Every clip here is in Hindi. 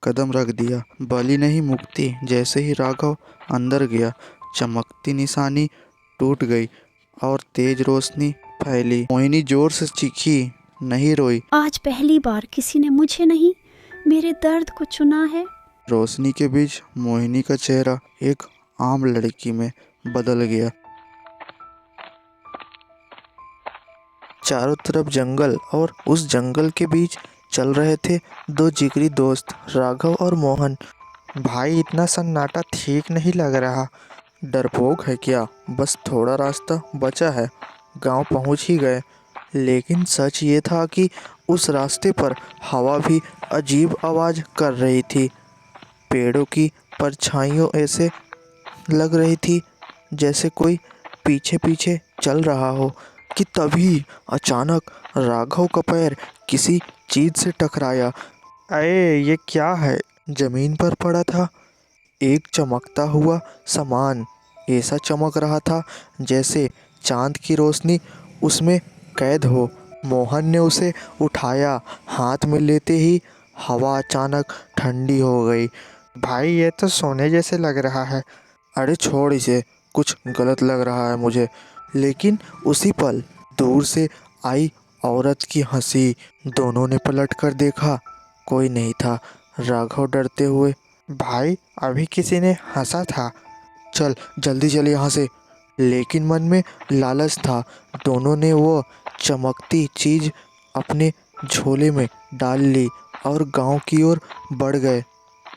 कदम रख दिया। बलि नहीं मुक्ति। जैसे ही राघव अंदर गया, चमकती निशानी टूट गई और तेज रोशनी फैली। मोहिनी जोर से चीखी, नहीं रोई। आज पहली बार किसी ने मुझे नहीं, मेरे दर्द को चुना है। रोशनी के बीच मोहिनी का चेहरा एक आम लड़की में बदल गया। चारों तरफ जंगल और उस जंगल के बीच चल रहे थे दो जिगरी दोस्त, राघव और मोहन। भाई, इतना सन्नाटा ठीक नहीं लग रहा। डरपोक है क्या? बस थोड़ा रास्ता बचा है, गांव पहुंच ही गए। लेकिन सच ये था कि उस रास्ते पर हवा भी अजीब आवाज़ कर रही थी। पेड़ों की परछाइयों ऐसे लग रही थी जैसे कोई पीछे पीछे चल रहा हो। कि तभी अचानक राघव का पैर किसी चीज से टकराया। अरे, ये क्या है? जमीन पर पड़ा था एक चमकता हुआ सामान। ऐसा चमक रहा था जैसे चांद की रोशनी उसमें कैद हो। मोहन ने उसे उठाया। हाथ में लेते ही हवा अचानक ठंडी हो गई। भाई, ये तो सोने जैसे लग रहा है। अरे छोड़ इसे, कुछ गलत लग रहा है मुझे। लेकिन उसी पल दूर से आई औरत की हंसी। दोनों ने पलट कर देखा, कोई नहीं था। राघव डरते हुए, भाई, अभी किसी ने हंसा था। चल जल्दी चल यहाँ से। लेकिन मन में लालच था। दोनों ने वो चमकती चीज अपने झोले में डाल ली और गांव की ओर बढ़ गए।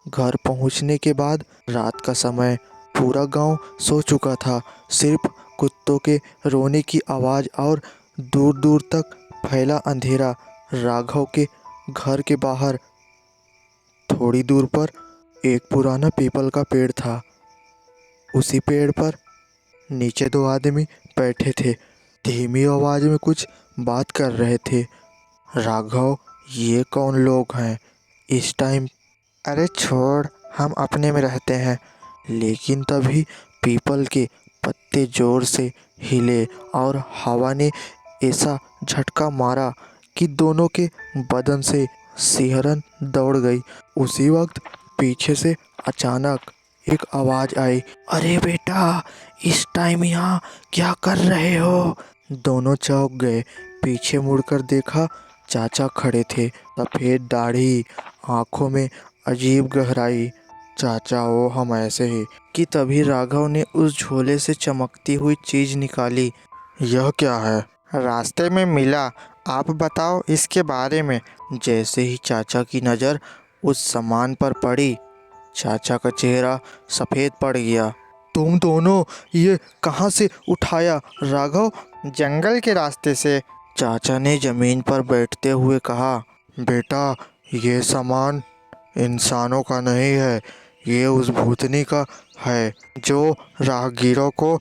घर पहुंचने के बाद रात का समय, पूरा गांव सो चुका था। सिर्फ कुत्तों के रोने की आवाज़ और दूर दूर तक फैला अंधेरा। राघव के घर के बाहर थोड़ी दूर पर एक पुराना पीपल का पेड़ था। उसी पेड़ पर नीचे दो आदमी बैठे थे, धीमी आवाज में कुछ बात कर रहे थे। राघव, ये कौन लोग हैं इस टाइम? अरे छोड़, हम अपने में रहते हैं। लेकिन तभी पीपल के पत्ते जोर से हिले और हवा ने ऐसा झटका मारा कि दोनों के बदन से सिहरन दौड़ गई। उसी वक्त पीछे से अचानक एक आवाज आई, अरे बेटा, इस टाइम यहाँ क्या कर रहे हो? दोनों चौंक गए। पीछे मुड़कर देखा, चाचा खड़े थे, सफेद दाढ़ी, आंखों में अजीब गहराई। चाचा, वो हम ऐसे ही। कि तभी राघव ने उस झोले से चमकती हुई चीज निकाली। यह क्या है? रास्ते में मिला, आप बताओ इसके बारे में। जैसे ही चाचा की नज़र उस सामान पर पड़ी, चाचा का चेहरा सफ़ेद पड़ गया। तुम दोनों ये कहाँ से उठाया राघव? जंगल के रास्ते से। चाचा ने ज़मीन पर बैठते हुए कहा, बेटा, ये सामान इंसानों का नहीं है, ये उस भूतनी का है जो राहगीरों को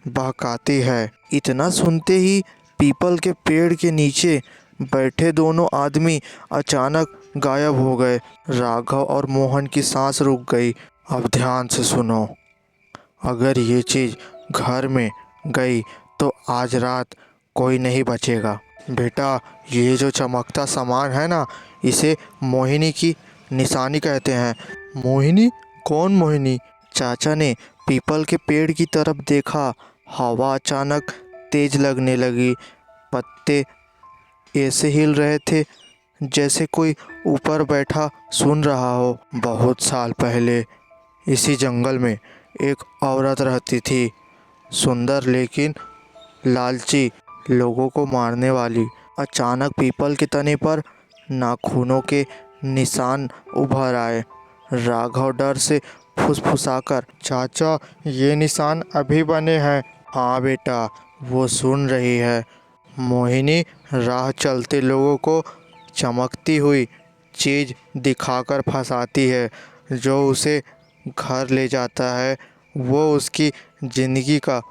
बहकाती है। इतना सुनते ही पीपल के पेड़ के नीचे बैठे दोनों आदमी अचानक गायब हो गए। राघव और मोहन की सांस रुक गई। अब ध्यान से सुनो, अगर ये चीज़ घर में गई तो आज रात कोई नहीं बचेगा। बेटा, ये जो चमकता सामान है ना, इसे मोहिनी की निशानी कहते हैं। मोहिनी? कौन मोहिनी? चाचा ने पीपल के पेड़ की तरफ देखा। हवा अचानक तेज लगने लगी। पत्ते ऐसे हिल रहे थे जैसे कोई ऊपर बैठा सुन रहा हो। बहुत साल पहले इसी जंगल में एक औरत रहती थी, सुंदर लेकिन लालची, लोगों को मारने वाली। अचानक पीपल के तने पर नाखूनों के निशान उभर आए। राघव डर से फुसफुसाकर, चाचा, ये निशान अभी बने हैं। हाँ बेटा, वो सुन रही है। मोहिनी राह चलते लोगों को चमकती हुई चीज़ दिखाकर फंसाती है, जो उसे घर ले जाता है। वो उसकी ज़िंदगी का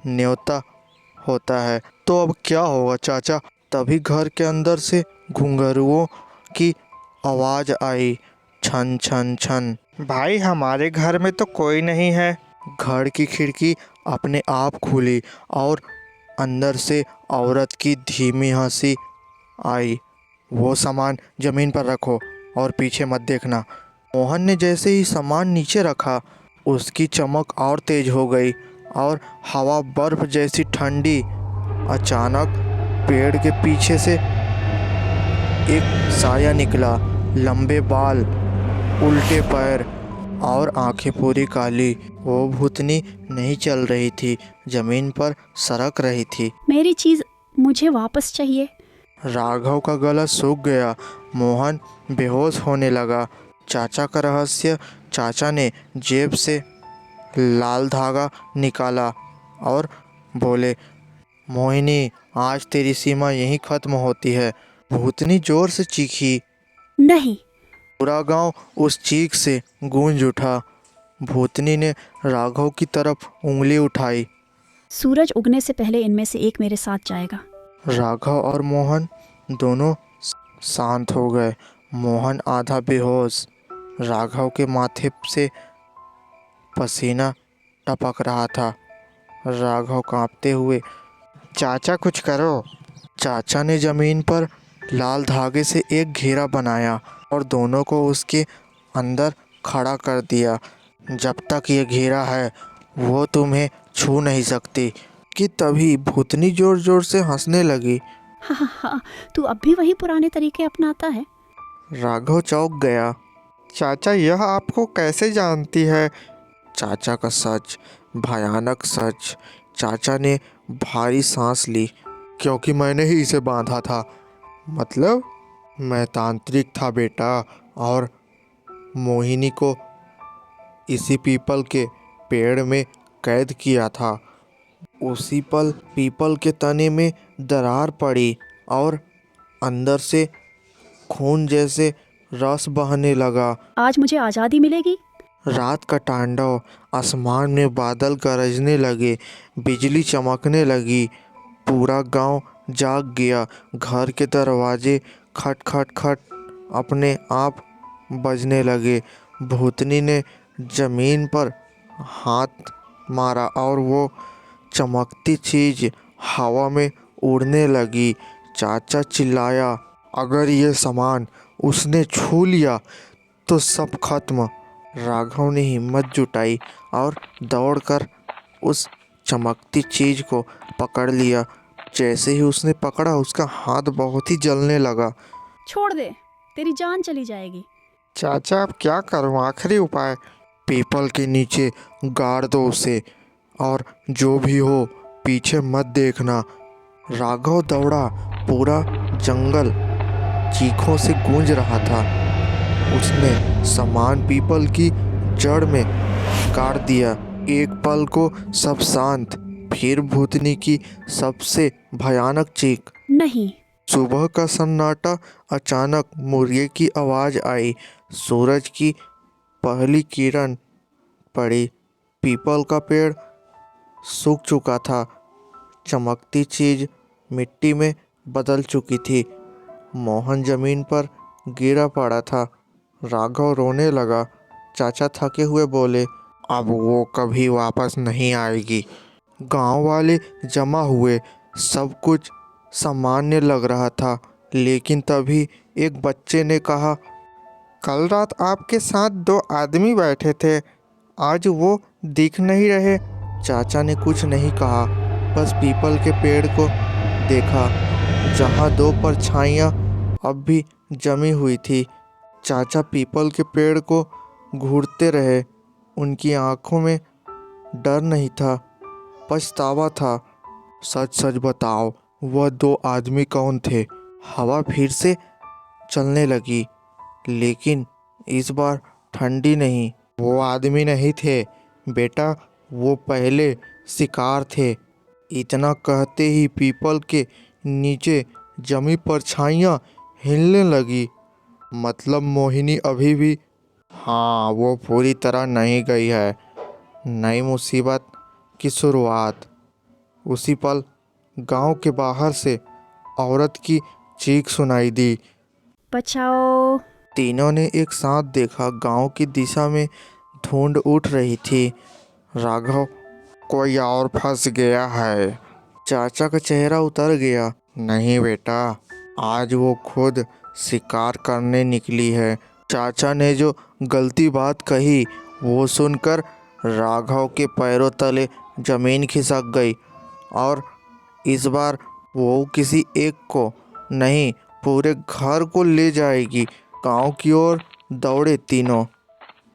न्योता होता है। तो अब क्या होगा चाचा? तभी घर के अंदर से घुंघरुओं की आवाज़ आई, छन छन छन। भाई, हमारे घर में तो कोई नहीं है। घर की खिड़की अपने आप खुली और अंदर से औरत की धीमी हंसी आई। वो सामान जमीन पर रखो और पीछे मत देखना। मोहन ने जैसे ही सामान नीचे रखा, उसकी चमक और तेज हो गई और हवा बर्फ जैसी ठंडी। अचानक पेड़ के पीछे से एक साया निकला, लंबे बाल, उल्टे पैर और आंखें पूरी काली। वो भूतनी नहीं चल रही थी, जमीन पर सरक रही थी। मेरी चीज मुझे वापस चाहिए। राघव का गला सूख गया। मोहन बेहोश होने लगा। चाचा का रहस्य। चाचा ने जेब से लाल धागा निकाला और बोले, मोहिनी, आज तेरी सीमा यहीं खत्म होती है। भूतनी जोर से चीखी। नहीं। पूरा गांव उस चीख से गूंज उठा। भूतनी ने राघव की तरफ उंगली उठाई। सूरज उगने से पहले इनमें से एक मेरे साथ जाएगा। राघव और मोहन दोनों शांत हो गए। मोहन आधा बेहोश। राघव के माथे से पसीना टपक रहा था। राघव कांपते हुए, चाचा कुछ करो। चाचा ने जमीन पर लाल धागे से एक घेरा बनाया और दोनों को उसके अंदर खड़ा कर दिया। जब तक ये घेरा है वो तुम्हें छू नहीं सकती। कि तभी भूतनी जोर जोर से हंसने लगी। हाँ, तू अब भी वही पुराने तरीके अपनाता है। राघव चौंक गया। चाचा यह आपको कैसे जानती है? चाचा का सच, भयानक सच। चाचा ने भारी सांस ली। क्योंकि मैंने ही इसे बांधा था। मतलब? मैं तांत्रिक था बेटा, और मोहिनी को इसी पीपल के पेड़ में कैद किया था। उसी पल पीपल के तने में दरार पड़ी और अंदर से खून जैसे रस बहने लगा। आज मुझे आज़ादी मिलेगी। रात का तांडव। आसमान में बादल गरजने लगे, बिजली चमकने लगी। पूरा गांव जाग गया। घर के दरवाजे खट खट खट अपने आप बजने लगे। भूतनी ने जमीन पर हाथ मारा और वो चमकती चीज हवा में उड़ने लगी। चाचा चिल्लाया, अगर ये सामान उसने छू लिया तो सब खत्म। राघव ने हिम्मत जुटाई और दौड़कर उस चमकती चीज को पकड़ लिया। जैसे ही उसने पकड़ा, उसका हाथ बहुत ही जलने लगा। छोड़ दे, तेरी जान चली जाएगी। चाचा अब क्या करूं? आखिरी उपाय। पीपल के नीचे गाड़ दो उसे, और जो भी हो पीछे मत देखना। राघव दौड़ा। पूरा जंगल चीखों से गूंज रहा था। उसने सामान पीपल की जड़ में गाड़ दिया। एक पल को सब शांत। फिर भूतनी की सबसे भयानक चीख। नहीं। सुबह का सन्नाटा। अचानक मुर्गे की आवाज़ आई। सूरज की पहली किरण पड़ी। पीपल का पेड़ सूख चुका था। चमकती चीज मिट्टी में बदल चुकी थी। मोहन जमीन पर गिरा पड़ा था। राघव रोने लगा। चाचा थके हुए बोले, अब वो कभी वापस नहीं आएगी। गांव वाले जमा हुए। सब कुछ सामान्य लग रहा था, लेकिन तभी एक बच्चे ने कहा, कल रात आपके साथ 2 आदमी बैठे थे, आज वो दिख नहीं रहे। चाचा ने कुछ नहीं कहा, बस पीपल के पेड़ को देखा, जहाँ 2 परछाइयाँ अब भी जमी हुई थी। चाचा पीपल के पेड़ को घूरते रहे। उनकी आंखों में डर नहीं था, पछतावा था। सच सच बताओ, वह 2 आदमी कौन थे? हवा फिर से चलने लगी, लेकिन इस बार ठंडी नहीं। वो आदमी नहीं थे बेटा, वो पहले शिकार थे। इतना कहते ही पीपल के नीचे जमी परछाइयाँ हिलने लगी। मतलब मोहिनी अभी भी? हाँ, वो पूरी तरह नहीं गई है। नई मुसीबत की शुरुआत। उसी पल गांव के बाहर से औरत की चीख सुनाई दी। बचाओ। तीनों ने एक साथ देखा। गांव की दिशा में धुंध उठ रही थी। राघव, कोई और फंस गया है। चाचा का चेहरा उतर गया। नहीं बेटा, आज वो खुद शिकार करने निकली है। चाचा ने जो गलती बात कही वो सुनकर राघव के पैरों तले जमीन खिसक गई और इस बार वो किसी एक को नहीं पूरे घर को ले जाएगी। गांव की ओर दौड़े तीनों।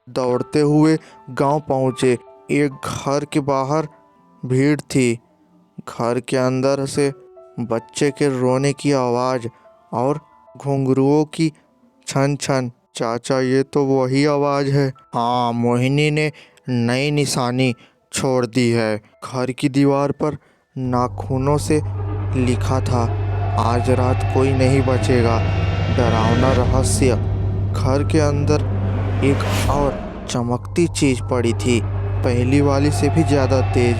दौड़ते हुए गांव पहुंचे। एक घर के बाहर भीड़ थी। घर के अंदर से बच्चे के रोने की आवाज़ और घुंघरुओं की छन छन। चाचा ये तो वही आवाज़ है। हाँ, मोहिनी ने नई निशानी छोड़ दी है। घर की दीवार पर नाखूनों से लिखा था, आज रात कोई नहीं बचेगा। डरावना रहस्य। घर के अंदर एक और चमकती चीज पड़ी थी, पहली वाली से भी ज़्यादा तेज।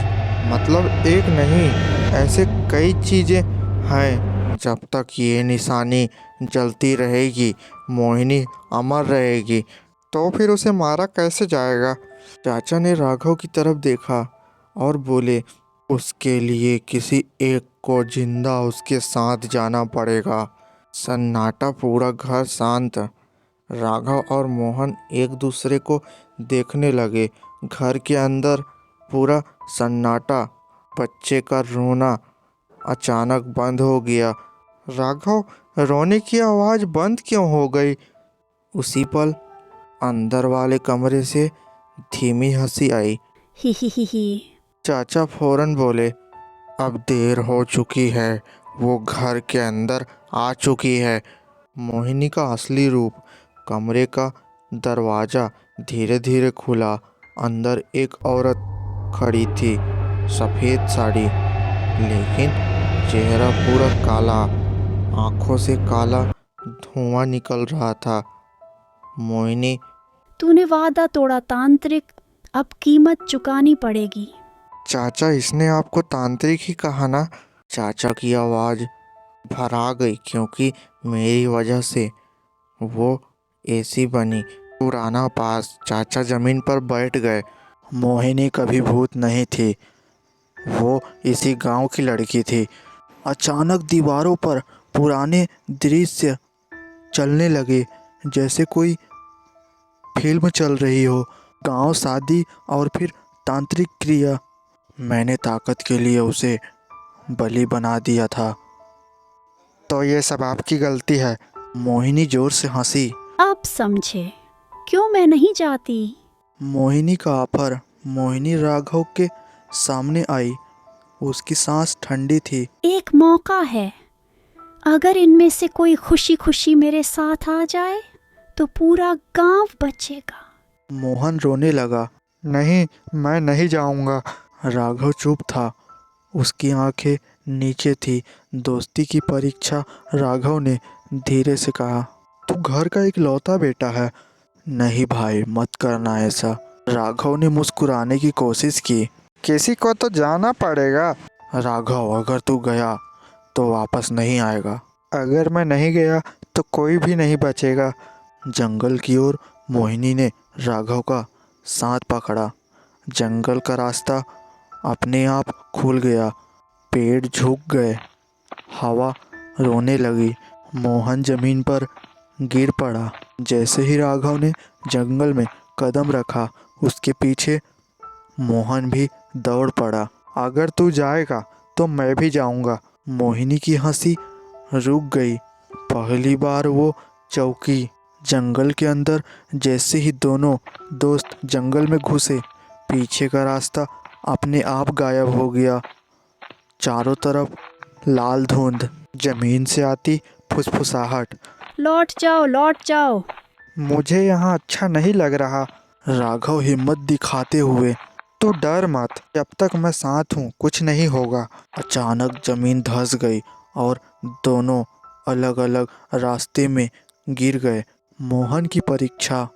मतलब एक नहीं, ऐसे कई चीज़ें हैं। जब तक ये निशानी जलती रहेगी मोहिनी अमर रहेगी। तो फिर उसे मारा कैसे जाएगा? चाचा ने राघव की तरफ देखा और बोले, उसके लिए किसी एक को जिंदा उसके साथ जाना पड़ेगा। सन्नाटा, पूरा घर शांत। राघव और मोहन एक दूसरे को देखने लगे। घर के अंदर पूरा सन्नाटा। बच्चे का रोना अचानक बंद हो गया। राघव, रोने की आवाज़ बंद क्यों हो गई? उसी पल अंदर वाले कमरे से धीमी हंसी आई। ही। चाचा फौरन बोले, अब देर हो चुकी है, वो घर के अंदर आ चुकी है। मोहिनी का असली रूप। कमरे का दरवाज़ा धीरे धीरे खुला। अंदर एक औरत खड़ी थी, सफ़ेद साड़ी, लेकिन चेहरा पूरा काला, आंखों से काला धुआं निकल रहा था। मोहिनी, तूने वादा तोड़ा तांत्रिक, अब कीमत चुकानी पड़ेगी। चाचा इसने आपको तांत्रिक ही कहा ना? चाचा की आवाज़ भरा गई क्योंकि मेरी वजह से वो ऐसी बनी। पुराना पास। चाचा जमीन पर बैठ गए। मोहिनी कभी भूत नहीं थी, वो इसी गांव की लड़की थी। अचानक दीवारों पर पुराने दृश्य चलने लगे, जैसे कोई फिल्म चल रही हो। गांव, शादी और फिर तांत्रिक क्रिया। मैंने ताकत के लिए उसे बलि बना दिया था। तो ये सब आपकी गलती है। मोहिनी जोर से हंसी। अब समझे क्यों मैं नहीं जाती। मोहिनी का ऑफर। मोहिनी राघव के सामने आई। उसकी सांस ठंडी थी। एक मौका है, अगर इनमें से कोई खुशी खुशी मेरे साथ आ जाए तो पूरा गांव बचेगा। मोहन रोने लगा। नहीं, मैं नहीं जाऊंगा। राघव चुप था, उसकी आंखें नीचे थी। दोस्ती की परीक्षा। राघव ने धीरे से कहा, तू घर का इकलौता बेटा है। नहीं भाई, मत करना ऐसा। राघव ने मुस्कुराने की कोशिश की। किसी को तो जाना पड़ेगा। राघव, अगर तू गया तो वापस नहीं आएगा। अगर मैं नहीं गया तो कोई भी नहीं बचेगा। जंगल की ओर मोहिनी ने राघव का साथ पकड़ा। जंगल का रास्ता अपने आप खुल गया। पेड़ झुक गए, हवा रोने लगी। मोहन जमीन पर गिर पड़ा। जैसे ही राघव ने जंगल में कदम रखा, उसके पीछे मोहन भी दौड़ पड़ा। अगर तू जाएगा तो मैं भी जाऊंगा। मोहिनी की हंसी रुक गई। पहली बार वो चौंकी। जंगल के अंदर जैसे ही दोनों दोस्त जंगल में घुसे, पीछे का रास्ता अपने आप गायब हो गया। चारों तरफ लाल धुंध, जमीन से आती फुसफुसाहट। लौट जाओ, लौट जाओ। मुझे यहाँ अच्छा नहीं लग रहा। राघव हिम्मत दिखाते हुए, तू डर मत, जब तक मैं साथ हूँ कुछ नहीं होगा। अचानक जमीन धंस गई और दोनों अलग अलग रास्ते में गिर गए। मोहन की परीक्षा।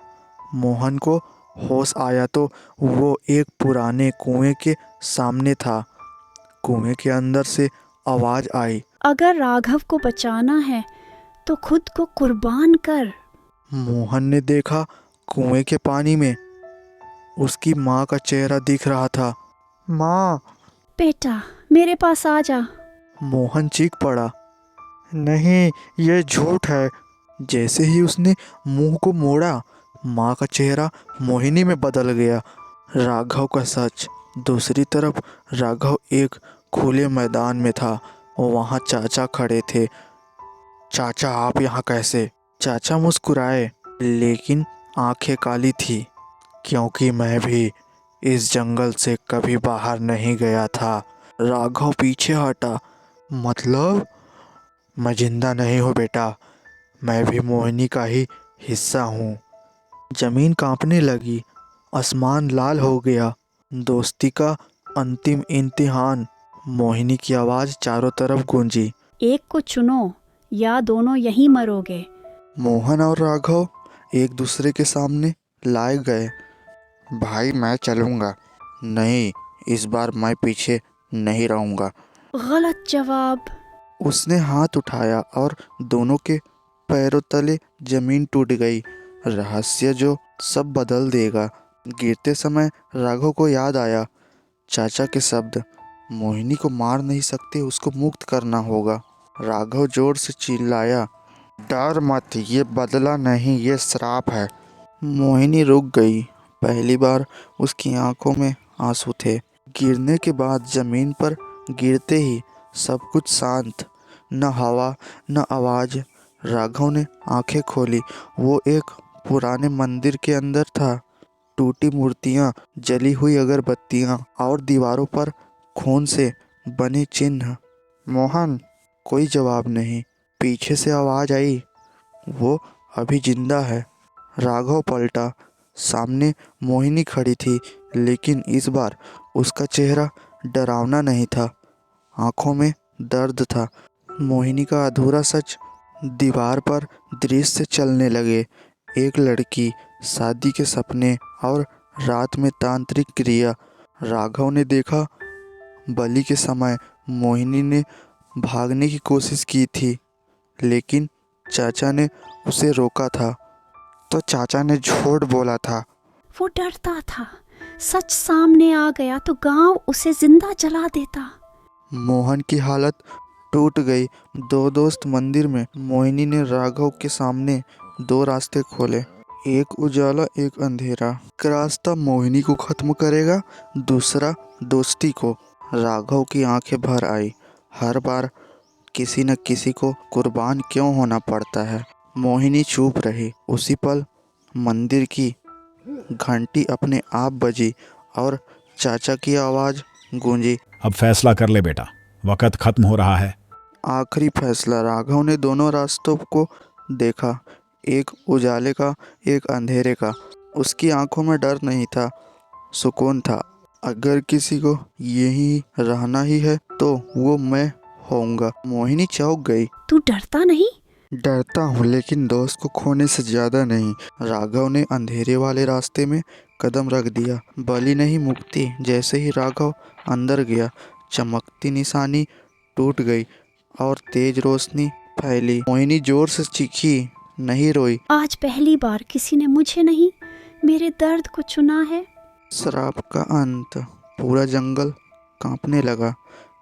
मोहन को होश आया तो वो एक पुराने कुएं के सामने था। कुएं के अंदर से आवाज आई, अगर राघव को बचाना है तो खुद को कुर्बान कर। मोहन ने देखा, कुएं के पानी में उसकी माँ का चेहरा दिख रहा था। माँ! बेटा, मेरे पास आ जा। मोहन चीख पड़ा, नहीं, ये झूठ है। जैसे ही उसने मुंह को मोड़ा, माँ का चेहरा मोहिनी में बदल गया। राघव का सच। दूसरी तरफ राघव एक खुले मैदान में था। वहाँ चाचा खड़े थे। चाचा, आप यहाँ कैसे? चाचा मुस्कुराए, लेकिन आंखें काली थी, क्योंकि मैं भी इस जंगल से कभी बाहर नहीं गया था। राघव पीछे हटा। मतलब? मैं जिंदा नहीं हूँ बेटा, मैं भी मोहिनी का ही हिस्सा हूँ। जमीन कांपने लगी, आसमान लाल हो गया। दोस्ती का अंतिम इम्तिहान। मोहिनी की आवाज़ चारों तरफ गूंजी। एक को चुनो या दोनों यहीं मरोगे। मोहन और राघव एक दूसरे के सामने लाए गए। भाई, मैं चलूँगा। नहीं, इस बार मैं पीछे नहीं रहूँगा। गलत जवाब। उसने हाथ उठाया और दोनों के पैरों तले जमीन टूट गई। रहस्य जो सब बदल देगा। गिरते समय राघव को याद आया चाचा के शब्द, मोहिनी को मार नहीं सकते, उसको मुक्त करना होगा। राघव जोर से चिल्लाया, डर मत, ये बदला नहीं, ये श्राप है। मोहिनी रुक गई। पहली बार उसकी आंखों में आंसू थे। गिरने के बाद जमीन पर गिरते ही सब कुछ शांत, न हवा न आवाज़। राघव ने आंखें खोली। वो एक पुराने मंदिर के अंदर था। टूटी मूर्तियाँ, जली हुई अगरबत्तियाँ और दीवारों पर खून से बने चिन्ह। मोहन। कोई जवाब नहीं। पीछे से आवाज़ आई, वो अभी जिंदा है। राघव पलटा। सामने मोहिनी खड़ी थी, लेकिन इस बार उसका चेहरा डरावना नहीं था, आंखों में दर्द था। मोहिनी का अधूरा सच। दीवार पर दृश्य चलने लगे। एक लड़की, शादी के सपने और रात में तांत्रिक क्रिया। राघव ने देखा, बलि के समय मोहिनी ने भागने की कोशिश की थी, लेकिन चाचा ने उसे रोका था। तो चाचा ने झूठ बोला था। वो डरता था, सच सामने आ गया तो गांव उसे जिंदा जला देता। मोहन की हालत टूट गई। दो दोस्त मंदिर में। मोहिनी ने राघव के सामने दो रास्ते खोले, एक उजाला एक अंधेरा। एक रास्ता मोहिनी को खत्म करेगा, दूसरा दोस्ती को। राघव की आंखें भर आई। हर बार किसी न किसी को कुर्बान क्यों होना पड़ता है। मोहिनी चुप रही। उसी पल मंदिर की घंटी अपने आप बजी और चाचा की आवाज़ गूंजी, अब फैसला कर ले बेटा, वक्त खत्म हो रहा है। आखिरी फैसला। राघव ने दोनों रास्तों को देखा, एक उजाले का एक अंधेरे का। उसकी आंखों में डर नहीं था, सुकून था। अगर किसी को यही रहना ही है तो वो मैं होऊंगा। मोहिनी चौंक गई। तू डरता नहीं? डरता हूँ, लेकिन दोस्त को खोने से ज्यादा नहीं। राघव ने अंधेरे वाले रास्ते में कदम रख दिया। बलि नहीं, मुक्ति। जैसे ही राघव अंदर गया, चमकती निशानी टूट गई और तेज रोशनी फैली। मोहिनी जोर से चीखी, नहीं रोई। आज पहली बार किसी ने मुझे नहीं, मेरे दर्द को चुना है। श्राप का अंत। पूरा जंगल कांपने लगा।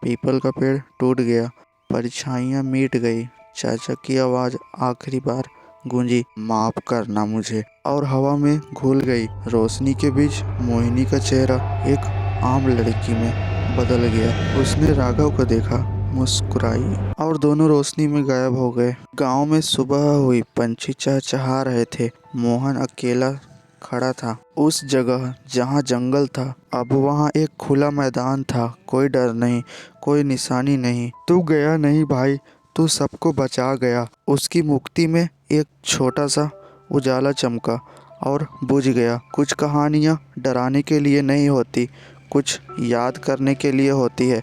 पीपल का पेड़ टूट गया, परछाइयाँ मिट गई। चाचा की आवाज़ आखिरी बार गूंजी, माफ करना मुझे, और हवा में घुल गई। रोशनी के बीच मोहिनी का चेहरा एक आम लड़की में बदल गया। उसने राघव को देखा, मुस्कुराई और दोनों रोशनी में गायब हो गए। गांव में सुबह हुई, पंछी चहचहा रहे थे। मोहन अकेला खड़ा था उस जगह जहां जंगल था। अब वहां एक खुला मैदान था। कोई डर नहीं, कोई निशानी नहीं। तू गया नहीं भाई, तू सबको बचा गया। उसकी मुक्ति में एक छोटा सा उजाला चमका और बुझ गया। कुछ कहानियाँ डराने के लिए नहीं होती, कुछ याद करने के लिए होती है।